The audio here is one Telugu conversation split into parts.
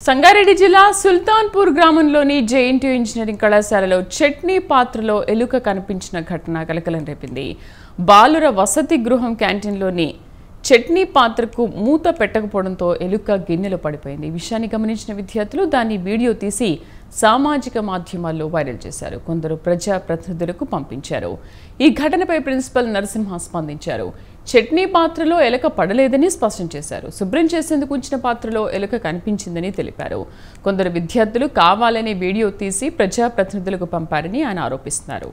సంగారెడ్డి జిల్లా సుల్తాన్పూర్ గ్రామంలోని జేఎన్టీయూ ఇంజనీరింగ్ కళాశాలలో చట్నీ పాత్రలో ఎలుక కనిపించిన ఘటన కలకలం రేపింది. బాలుర వసతి గృహం క్యాంటీన్లోని చట్నీ పాత్రకు మూత పెట్టకపోవడంతో ఎలుక గిన్నెలో పడిపోయింది. ఈ విషయాన్ని గమనించిన విద్యార్థులు దాన్ని వీడియో తీసి సామాజిక మాధ్యమాల్లో వైరల్ చేశారు. కొందరు ప్రజా ప్రతినిధులకు పంపించారు. ఈ ఘటనపై ప్రిన్సిపల్ నరసింహ స్పందించారు. చట్నీ పాత్రలో ఎలుక పడలేదని స్పష్టం చేశారు. శుభ్రం చేసేందుకు ఉంచిన పాత్రలో ఎలుక కనిపించిందని తెలిపారు. కొందరు విద్యార్థులు కావాలనే వీడియో తీసి ప్రజా ప్రతినిధులకు పంపారని ఆయన ఆరోపిస్తున్నారు.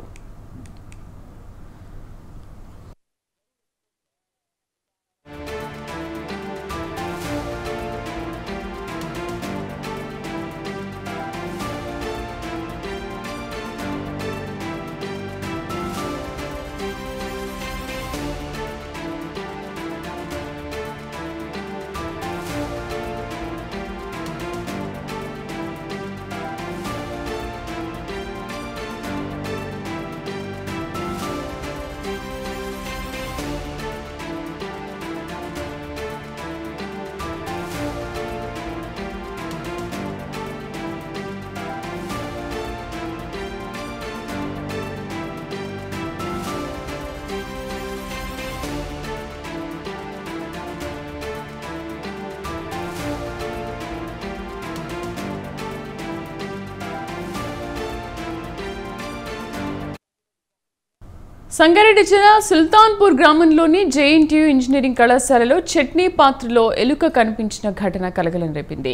సంగారెడ్డి జిల్లా సుల్తాన్పూర్ గ్రామంలోని జేఎన్టీయూ ఇంజనీరింగ్ కళాశాలలో చట్నీ పాత్రలో ఎలుక కనిపించిన ఘటన కలకలం రేపింది.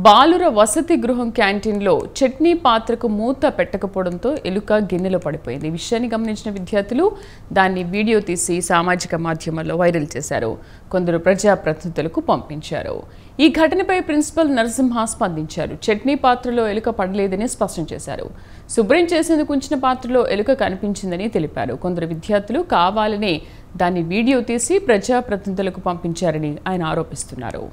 బాలుర వసతి గృహం క్యాంటీన్లో చట్నీ పాత్రకు మూత పెట్టకపోవడంతో ఎలుక గిన్నెలో పడిపోయింది. ఈ విషయాన్ని గమనించిన విద్యార్థులు దాన్ని వీడియో తీసి సామాజిక మాధ్యమాల్లో వైరల్ చేశారు. కొందరు ప్రజా ప్రతినిధులకు పంపించారు. ఈ ఘటనపై ప్రిన్సిపల్ నరసింహ స్పందించారు. చట్నీ పాత్రలో ఎలుక పడలేదని స్పష్టం చేశారు. శుభ్రం చేసేందుకు ఉంచిన పాత్రలో ఎలుక కనిపించిందని తెలిపారు. కొందరు విద్యార్థులు కావాలనే దాన్ని వీడియో తీసి ప్రజా ప్రతినిధులకు పంపించారని ఆయన ఆరోపిస్తున్నారు.